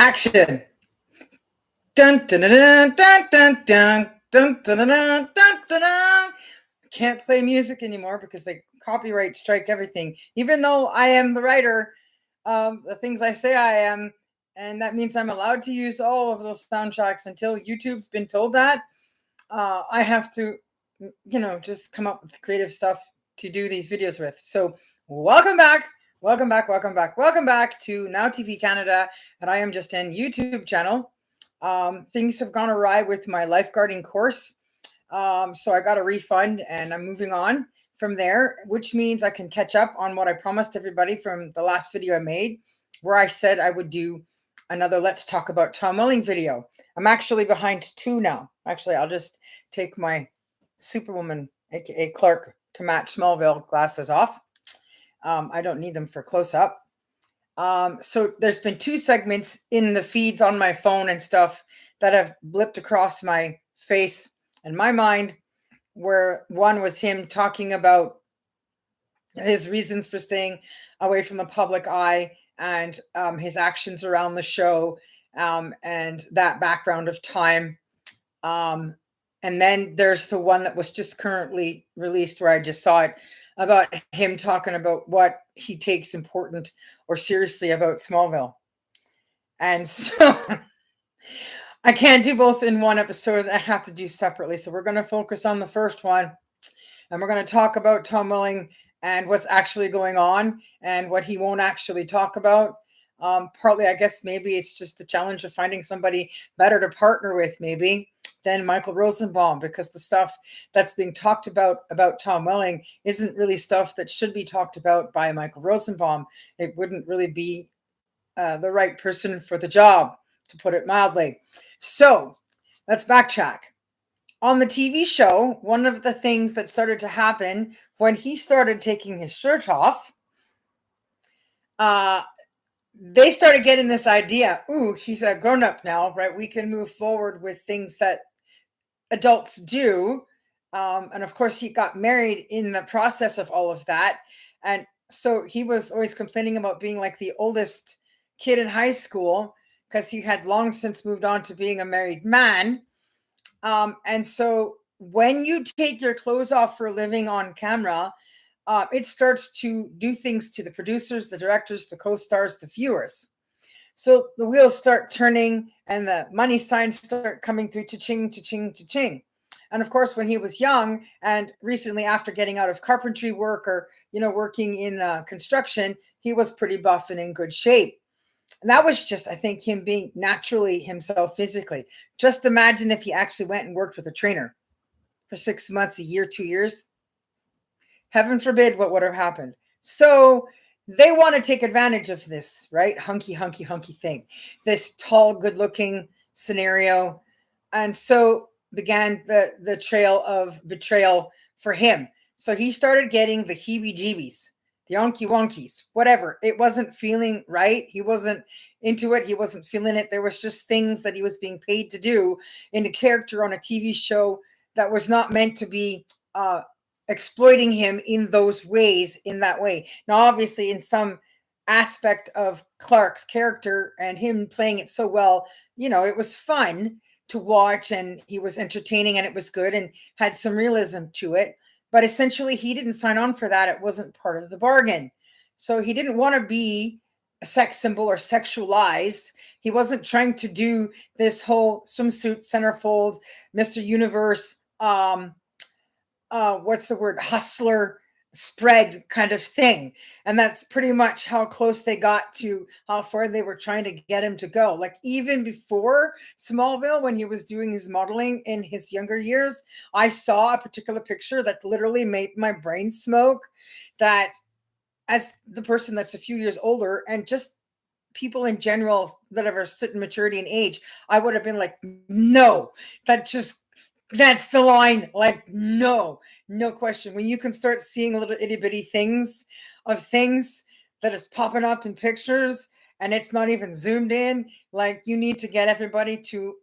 Action. Dun dun dun dun dun dun dun dun dun dun dun dun. Can't play music anymore because they copyright strike everything. Even though I am the writer of the things I say I am, and that means I'm allowed to use all of those soundtracks until YouTube's been told that. I have to, just come up with creative stuff to do these videos with. So, welcome back. Welcome back to Now TV Canada, and I am just in YouTube channel. Things have gone awry with my lifeguarding course, so I got a refund, and I'm moving on from there, which means I can catch up on what I promised everybody from the last video I made, where I said I would do another Let's Talk About Tom Welling video. I'm actually behind two now. Actually, I'll just take my Superwoman, aka Clark, to match Smallville glasses off. I don't need them for close up. So there's been two segments in the feeds on my phone and stuff that have blipped across my face and my mind, where one was him talking about his reasons for staying away from the public eye and his actions around the show, and that background of time. Um, and then there's the one that was just currently released where I just saw it, about him talking about what he takes important or seriously about Smallville. And so I can't do both in one episode. I have to do separately. So we're going to focus on the first one, and we're going to talk about Tom Welling and what's actually going on and what he won't actually talk about. Partly, I guess maybe it's just the challenge of finding somebody better to partner with, maybe, than Michael Rosenbaum, because the stuff that's being talked about Tom Welling isn't really stuff that should be talked about by Michael Rosenbaum. It wouldn't really be the right person for the job, to put it mildly. So let's backtrack. On the TV show, one of the things that started to happen when he started taking his shirt off, uh, they started getting this idea, ooh, he's a grown up now, right? We can move forward with things that adults do. And of course, he got married in the process of all of that. And so he was always complaining about being like the oldest kid in high school because he had long since moved on to being a married man. And so when you take your clothes off for a living on camera, it starts to do things to the producers, the directors, the co-stars, the viewers. So the wheels start turning and the money signs start coming through, cha-ching, cha-ching, cha-ching. And of course, when he was young and recently after getting out of carpentry work or, working in construction, he was pretty buff and in good shape. And that was just, I think, him being naturally himself physically. Just imagine if he actually went and worked with a trainer for 6 months, a year, 2 years. Heaven forbid what would have happened. So they want to take advantage of this, right? Hunky thing, this tall, good looking scenario. And so began the trail of betrayal for him. So he started getting the heebie jeebies, the onky wonkies, whatever. It wasn't feeling right. He wasn't into it. He wasn't feeling it. There was just things that he was being paid to do in a character on a TV show that was not meant to be exploiting him in those ways, in that way. Now, obviously, in some aspect of Clark's character and him playing it so well, it was fun to watch and he was entertaining and it was good and had some realism to it. But essentially, he didn't sign on for that. It wasn't part of the bargain. So he didn't want to be a sex symbol or sexualized. He wasn't trying to do this whole swimsuit, centerfold, Mr. Universe, what's the word, hustler spread kind of thing. And that's pretty much how close they got to how far they were trying to get him to go. Like even before Smallville, when he was doing his modeling in his younger years, I saw a particular picture that literally made my brain smoke, that as the person that's a few years older and just people in general that have a certain maturity and age, I would have been like, no, that's the line. Like, no question. When you can start seeing little itty bitty things of things that is popping up in pictures and it's not even zoomed in, like you need to get everybody to,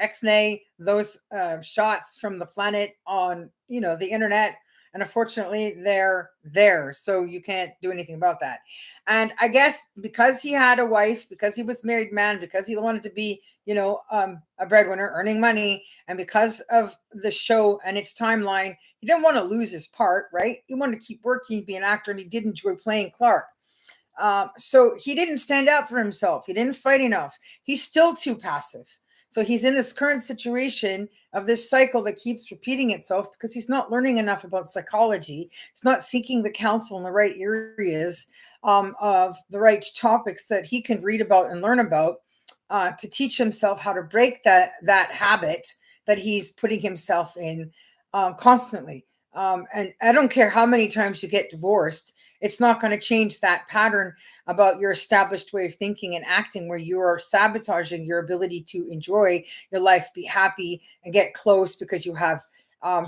X-nay those shots from the planet on, the internet And unfortunately, they're there. So you can't do anything about that. And I guess because he had a wife, because he was a married man, because he wanted to be, a breadwinner, earning money, and because of the show and its timeline, he didn't want to lose his part, right? He wanted to keep working, be an actor, and he did enjoy playing Clark. So he didn't stand up for himself. He didn't fight enough. He's still too passive. So he's in this current situation of this cycle that keeps repeating itself because he's not learning enough about psychology. He's not seeking the counsel in the right areas of the right topics that he can read about and learn about to teach himself how to break that habit that he's putting himself in constantly. And I don't care how many times you get divorced, it's not going to change that pattern about your established way of thinking and acting where you are sabotaging your ability to enjoy your life, be happy, and get close because you have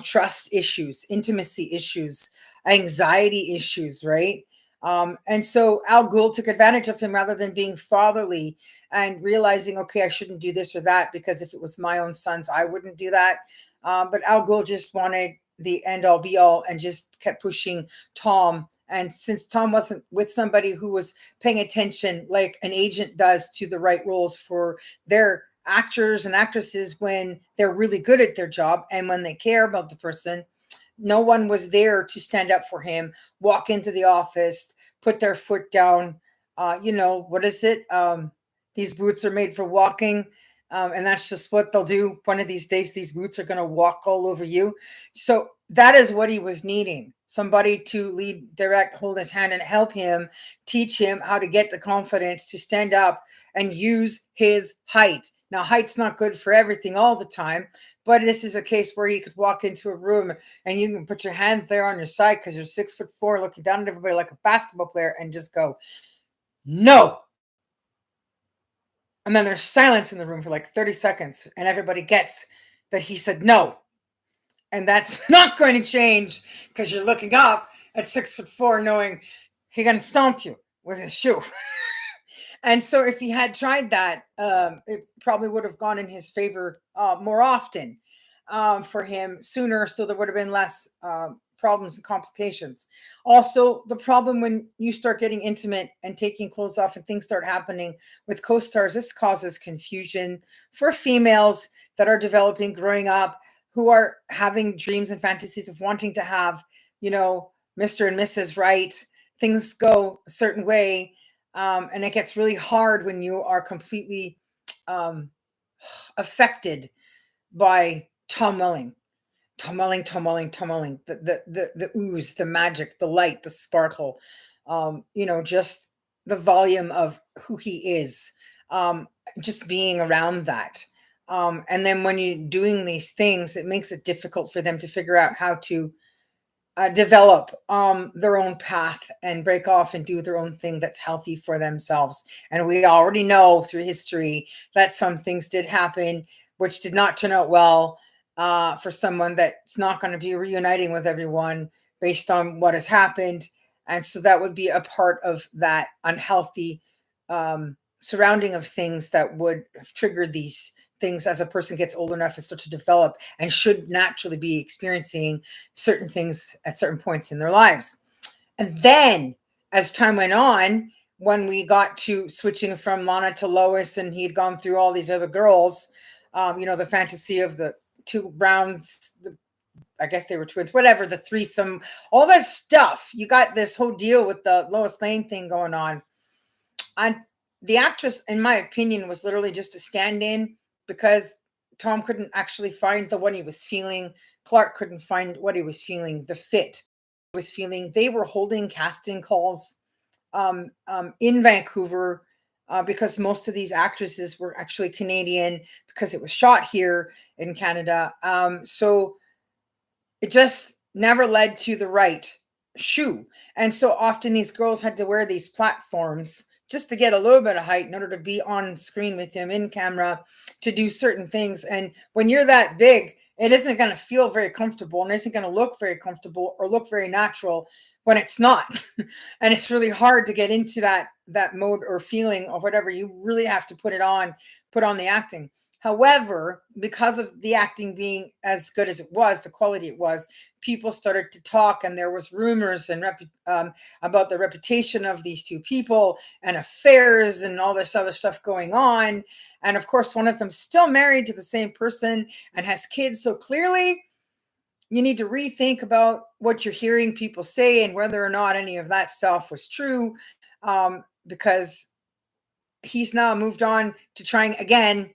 trust issues, intimacy issues, anxiety issues, right? And so Al Gould took advantage of him rather than being fatherly and realizing, okay, I shouldn't do this or that because if it was my own sons, I wouldn't do that. But Al Gould just wanted the end all be all and just kept pushing Tom. And since Tom wasn't with somebody who was paying attention like an agent does to the right roles for their actors and actresses when they're really good at their job and when they care about the person, no one was there to stand up for him, walk into the office, put their foot down. What is it? These boots are made for walking. And that's just what they'll do. One of these days, these boots are going to walk all over you. So that is what he was needing. Somebody to lead, direct, hold his hand and help him, teach him how to get the confidence to stand up and use his height. Now, height's not good for everything all the time, but this is a case where you could walk into a room and you can put your hands there on your side because you're 6'4", looking down at everybody like a basketball player and just go, no. And then there's silence in the room for like 30 seconds and everybody gets that he said no. And that's not going to change because you're looking up at 6'4", knowing he's going to stomp you with his shoe. And so if he had tried that, it probably would have gone in his favor more often for him sooner. So there would have been less problems and complications. Also, the problem when you start getting intimate and taking clothes off and things start happening with co-stars, this causes confusion for females that are developing, growing up, who are having dreams and fantasies of wanting to have, Mr. and Mrs. Right. Things go a certain way. And it gets really hard when you are completely affected by Tom Welling, the ooze, the magic, the light, the sparkle, just the volume of who he is, just being around that. And then when you're doing these things, it makes it difficult for them to figure out how to develop their own path and break off and do their own thing that's healthy for themselves. And we already know through history that some things did happen which did not turn out well for someone that's not going to be reuniting with everyone based on what has happened. And so that would be a part of that unhealthy surrounding of things that would have triggered these things as a person gets old enough and start to develop and should naturally be experiencing certain things at certain points in their lives. And then as time went on, when we got to switching from Lana to Lois and he had gone through all these other girls, the fantasy of the two Browns, I guess they were twins, whatever, the threesome, all that stuff. You got this whole deal with the Lois Lane thing going on. And the actress, in my opinion, was literally just a stand-in because Tom couldn't actually find the one he was feeling. Clark couldn't find what he was feeling, the fit he was feeling. They were holding casting calls in Vancouver because most of these actresses were actually Canadian because it was shot here in Canada. So it just never led to the right shoe. And so often these girls had to wear these platforms just to get a little bit of height in order to be on screen with him in camera to do certain things. And when you're that big, it isn't going to feel very comfortable and isn't going to look very comfortable or look very natural when it's not. And it's really hard to get into that mode or feeling or whatever. You really have to put on the acting. However, because of the acting being as good as it was, the quality it was, people started to talk, and there was rumors and about the reputation of these two people and affairs and all this other stuff going on. And of course, one of them still married to the same person and has kids. So clearly, you need to rethink about what you're hearing people say and whether or not any of that stuff was true, because he's now moved on to trying again,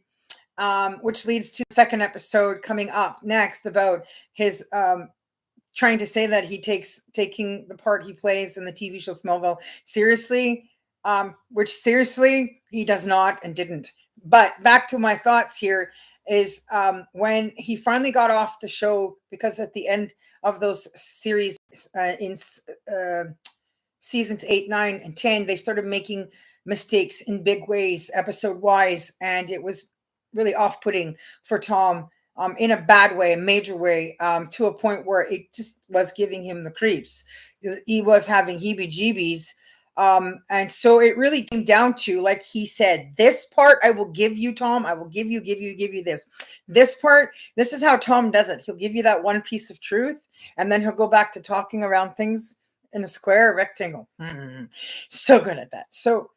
which leads to the second episode coming up next about his trying to say that he taking the part he plays in the TV show Smallville seriously, which seriously he does not and didn't. But back to my thoughts here is when he finally got off the show, because at the end of those series in seasons 8, 9, and 10, they started making mistakes in big ways, episode wise, and it was really off-putting for Tom, in a bad way, a major way, to a point where it just was giving him the creeps. He was having heebie-jeebies. And so it really came down to, like he said, this part I will give you, Tom. I will give you this. This part, this is how Tom does it. He'll give you that one piece of truth, and then he'll go back to talking around things in a square, a rectangle. So good at that. So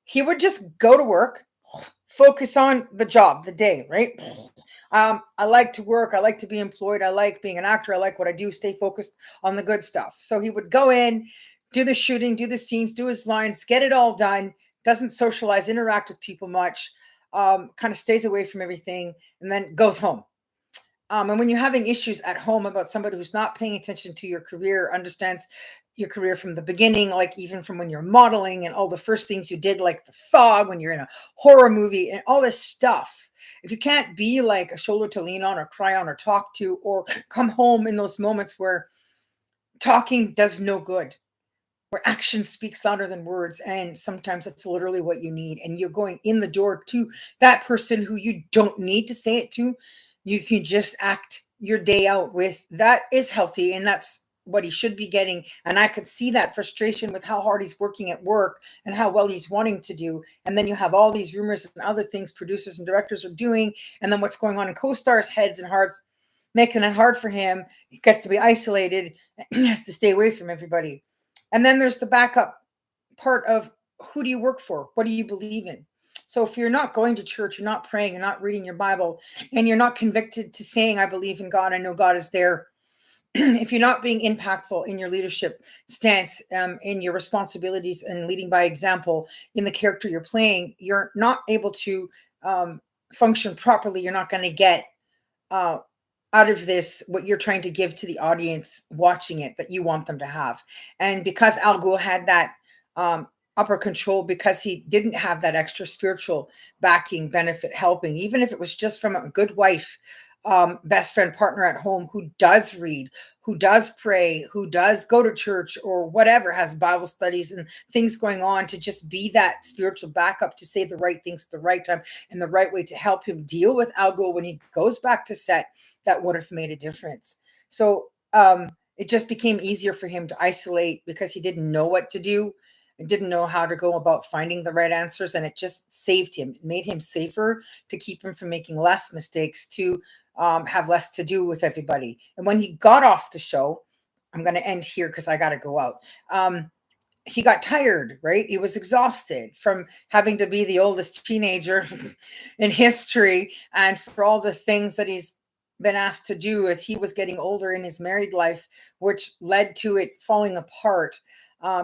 he would just go to work, focus on the job, the day, right? I like to work. I like to be employed. I like being an actor. I like what I do. Stay focused on the good stuff. So he would go in, do the shooting, do the scenes, do his lines, get it all done, doesn't socialize, interact with people much, kind of stays away from everything, and then goes home. And when you're having issues at home about somebody who's not paying attention to your career, understands your career from the beginning, like even from when you're modeling and all the first things you did, like The Fog, when you're in a horror movie and all this stuff, if you can't be like a shoulder to lean on or cry on or talk to, or come home in those moments where talking does no good, where action speaks louder than words, and sometimes that's literally what you need, and you're going in the door to that person who you don't need to say it to, you can just act your day out with, that is healthy, and that's what he should be getting. And I could see that frustration with how hard he's working at work and how well he's wanting to do, and then you have all these rumors and other things producers and directors are doing, and then what's going on in co-stars' heads and hearts, making it hard for him. He gets to be isolated, he has to stay away from everybody. And then there's the backup part of, who do you work for? What do you believe in? So if you're not going to church, you're not praying, you're not reading your Bible, and you're not convicted to saying, I believe in God, I know God is there. If you're not being impactful in your leadership stance, in your responsibilities and leading by example in the character you're playing, you're not able to function properly. You're not going to get out of this what you're trying to give to the audience watching it that you want them to have. And because Al Ghul had that upper control, because he didn't have that extra spiritual backing, benefit, helping, even if it was just from a good wife, best friend, partner at home who does read, who does pray, who does go to church or whatever, has Bible studies and things going on, to just be that spiritual backup to say the right things at the right time and the right way to help him deal with Al Ghul when he goes back to set, that would have made a difference. So it just became easier for him to isolate because he didn't know what to do and didn't know how to go about finding the right answers. And it just saved him. It made him safer, to keep him from making less mistakes, to have less to do with everybody. And when he got off the show, I'm going to end here because I got to go out. He got tired, right? He was exhausted from having to be the oldest teenager in history, and for all the things that he's been asked to do as he was getting older in his married life, which led to it falling apart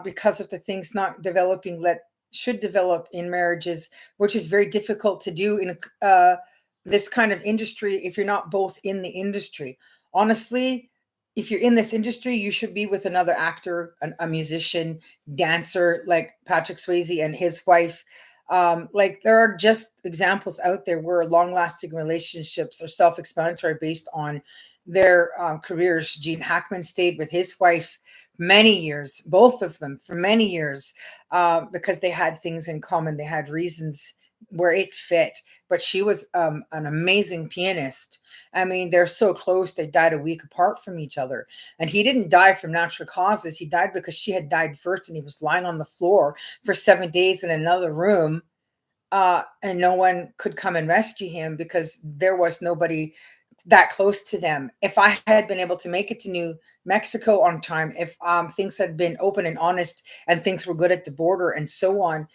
because of the things not developing that should develop in marriages, which is very difficult to do in this kind of industry if you're not both in the industry. Honestly, if you're in this industry, you should be with another actor, a musician, dancer like Patrick Swayze and his wife. Like, there are just examples out there where long-lasting relationships are self-explanatory based on their careers. Gene Hackman stayed with his wife many years, both of them for many years, because they had things in common. They had reasons where it fit. But she was an amazing pianist. I mean, they're so close. They died a week apart from each other. And he didn't die from natural causes. He died because she had died first, and he was lying on the floor for 7 days in another room and no one could come and rescue him because there was nobody that close to them. If I had been able to make it to New Mexico on time, if things had been open and honest and things were good at the border and so on,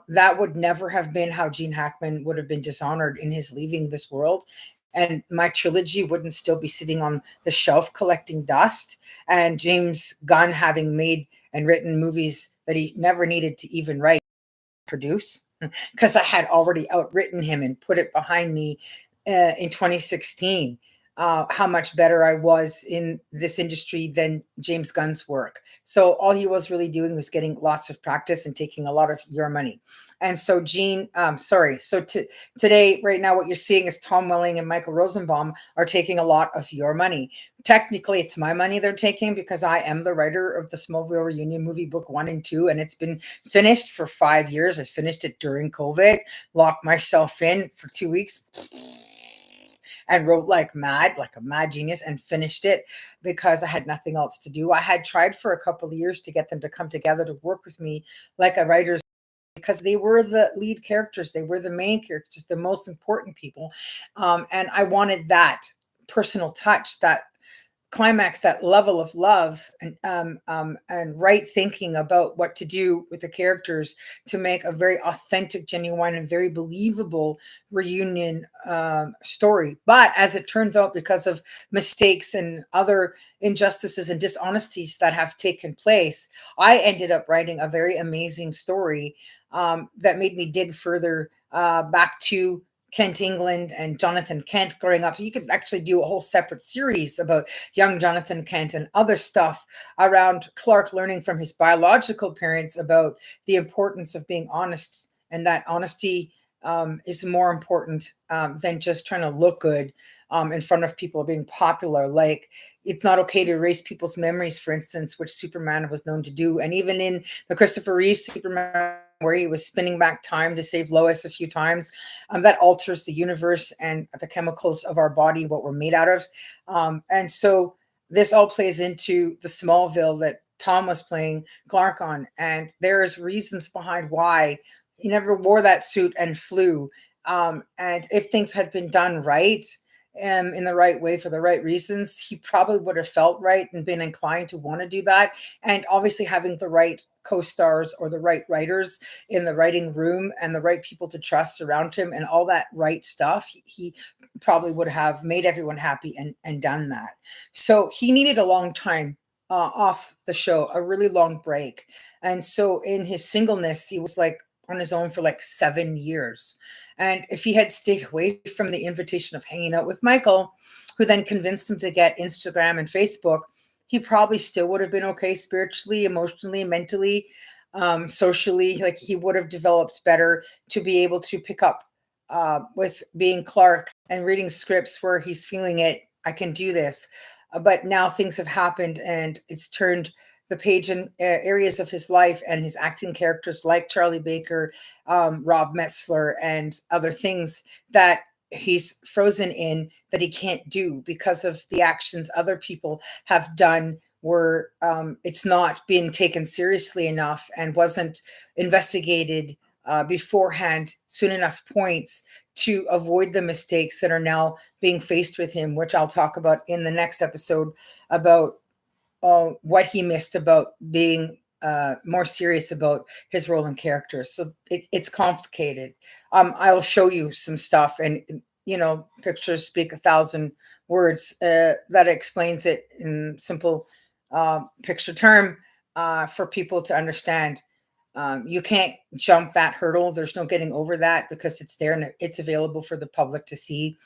that would never have been how Gene Hackman would have been dishonored in his leaving this world. And my trilogy wouldn't still be sitting on the shelf collecting dust. And James Gunn having made and written movies that he never needed to even write, produce, because I had already outwritten him and put it behind me in 2016. How much better I was in this industry than James Gunn's work. So all he was really doing was getting lots of practice and taking a lot of your money. And so today, right now, what you're seeing is Tom Welling and Michael Rosenbaum are taking a lot of your money. Technically, it's my money they're taking because I am the writer of the Smallville Reunion movie book 1 and 2, and it's been finished for 5 years. I finished it during COVID, locked myself in for 2 weeks and wrote like mad, like a mad genius, and finished it because I had nothing else to do. I had tried for a couple of years to get them to come together to work with me like a writer's, because they were the lead characters, they were the main characters, the most important people. And I wanted that personal touch, that climax, that level of love and right thinking about what to do with the characters to make a very authentic, genuine, and very believable reunion story. But as it turns out, because of mistakes and other injustices and dishonesties that have taken place, I ended up writing a very amazing story that made me dig further back to Kent England and Jonathan Kent growing up. So you could actually do a whole separate series about young Jonathan Kent and other stuff around Clark learning from his biological parents about the importance of being honest, and that honesty is more important than just trying to look good in front of people, being popular. Like, it's not okay to erase people's memories, for instance, which Superman was known to do. And even in the Christopher Reeve Superman, where he was spinning back time to save Lois a few times, that alters the universe and the chemicals of our body, what we're made out of. And so this all plays into the Smallville that Tom was playing Clark on. And there's reasons behind why he never wore that suit and flew. And if things had been done right, in the right way for the right reasons, he probably would have felt right and been inclined to want to do that. And obviously having the right co-stars or the right writers in the writing room and the right people to trust around him and all that right stuff, he probably would have made everyone happy and done that. So he needed a long time off the show, a really long break. And so in his singleness, he was like on his own for like 7 years. And if he had stayed away from the invitation of hanging out with Michael, who then convinced him to get Instagram and Facebook, he probably still would have been okay spiritually, emotionally, mentally, socially. Like, he would have developed better to be able to pick up with being Clark and reading scripts where he's feeling it. I can do this. But now things have happened and it's turned the page in areas of his life and his acting characters like Charlie Baker, Rob Metzler, and other things that he's frozen in, that he can't do because of the actions other people have done, where it's not being taken seriously enough and wasn't investigated beforehand, soon enough points to avoid the mistakes that are now being faced with him, which I'll talk about in the next episode about what he missed about being more serious about his role and character. So it's complicated. I'll show you some stuff, and pictures speak 1,000 words. That explains it in simple picture term for people to understand. You can't jump that hurdle. There's no getting over that because it's there and it's available for the public to see,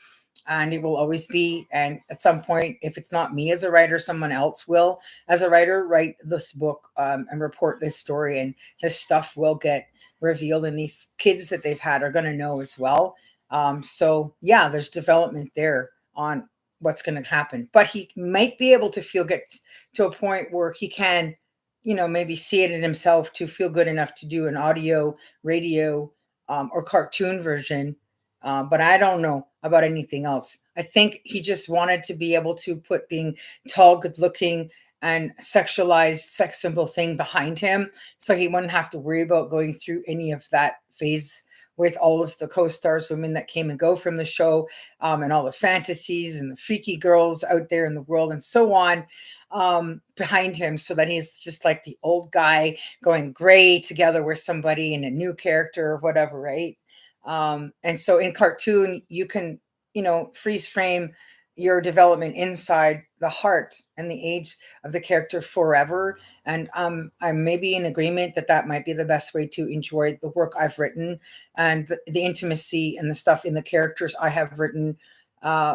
and it will always be. And at some point, if it's not me as a writer, someone else will, as a writer, write this book and report this story, and this stuff will get revealed, and these kids that they've had are going to know as well. So yeah, there's development there on what's going to happen, but he might be able to get to a point where he can, maybe see it in himself to feel good enough to do an audio, radio, or cartoon version. But I don't know about anything else. I think he just wanted to be able to put being tall, good looking, and sexualized sex symbol thing behind him, so he wouldn't have to worry about going through any of that phase with all of the co-stars, women that came and go from the show, and all the fantasies and the freaky girls out there in the world and so on, behind him, so that he's just like the old guy going gray together with somebody in a new character or whatever, right? And so in cartoon, you can, freeze frame your development inside the heart and the age of the character forever. And I'm maybe in agreement that that might be the best way to enjoy the work I've written, and the intimacy and the stuff in the characters I have written,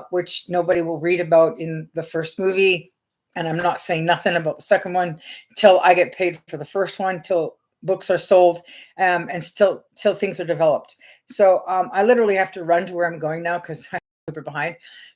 which nobody will read about in the first movie. And I'm not saying nothing about the second one till I get paid for the first one, till books are sold, and still till things are developed. So I literally have to run to where I'm going now because I'm super behind.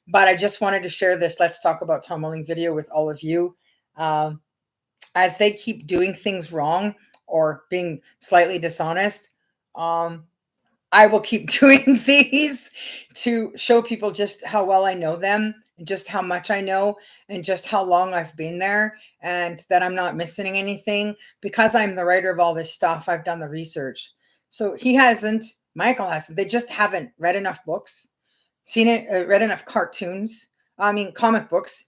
But I just wanted to share this Let's Talk About Tom Welling video with all of you. As they keep doing things wrong or being slightly dishonest, I will keep doing these to show people just how well I know them, and just how much I know, and just how long I've been there, and that I'm not missing anything because I'm the writer of all this stuff. I've done the research. So he hasn't, Michael hasn't. They just haven't read enough books, seen it, read enough cartoons. I mean, comic books.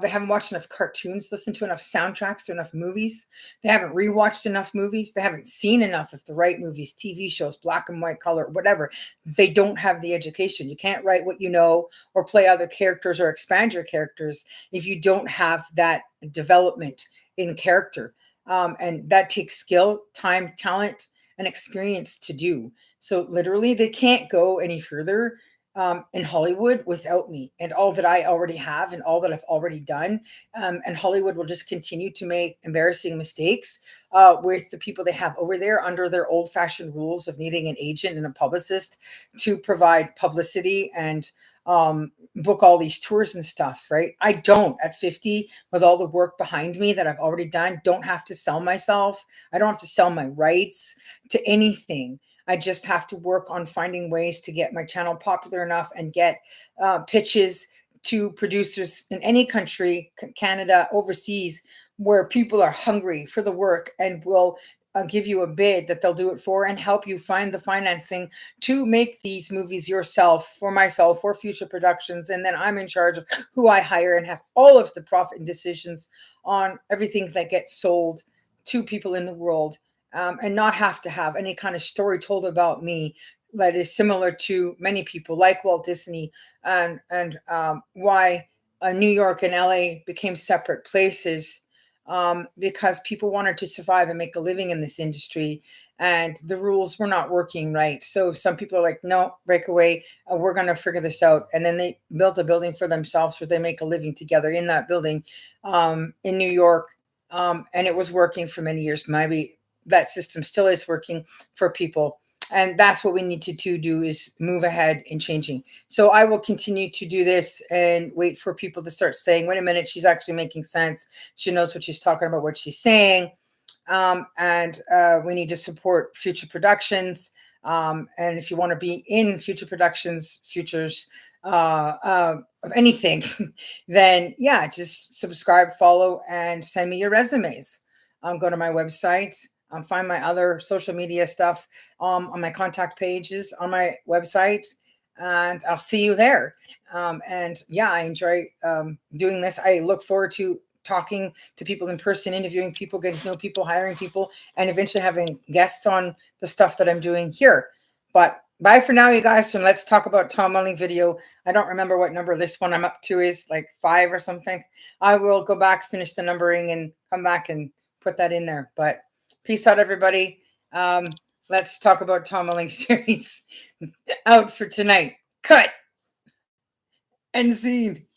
They haven't watched enough cartoons, listened to enough soundtracks, to enough movies. They haven't rewatched enough movies. They haven't seen enough of the right movies, TV shows, black and white, color, whatever. They don't have the education. You can't write what you know or play other characters or expand your characters if you don't have that development in character. And that takes skill, time, talent, and experience to do. So literally, they can't go any further in Hollywood without me and all that I already have and all that I've already done. And Hollywood will just continue to make embarrassing mistakes with the people they have over there under their old fashioned rules of needing an agent and a publicist to provide publicity and book all these tours and stuff, right? I don't, at 50, with all the work behind me that I've already done, don't have to sell myself. I don't have to sell my rights to anything. I just have to work on finding ways to get my channel popular enough and get pitches to producers in any country, Canada, overseas, where people are hungry for the work and will give you a bid that they'll do it for and help you find the financing to make these movies yourself, for myself, for future productions. And then I'm in charge of who I hire and have all of the profit and decisions on everything that gets sold to people in the world. And not have to have any kind of story told about me that is similar to many people like Walt Disney, and why New York and LA became separate places, because people wanted to survive and make a living in this industry, and the rules were not working right. So some people are like, no, break away. We're going to figure this out. And then they built a building for themselves where they make a living together in that building in New York. And it was working for many years. Maybe that system still is working for people. And that's what we need to do, is move ahead in changing. So I will continue to do this and wait for people to start saying, wait a minute, she's actually making sense. She knows what she's talking about, what she's saying. And we need to support future productions. And if you want to be in future productions, futures of anything, then yeah, just subscribe, follow, and send me your resumes. Go to my website. Find my other social media stuff on my contact pages on my website, and I'll see you there. And yeah, I enjoy doing this. I look forward to talking to people in person, interviewing people, getting to know people, hiring people, and eventually having guests on the stuff that I'm doing here. But bye for now, you guys. And let's talk about Tom Welling video. I don't remember what number this one I'm up to is, like 5 or something. I will go back, finish the numbering, and come back and put that in there. But peace out, everybody. Let's talk about Tom Welling series out for tonight. Cut and scene.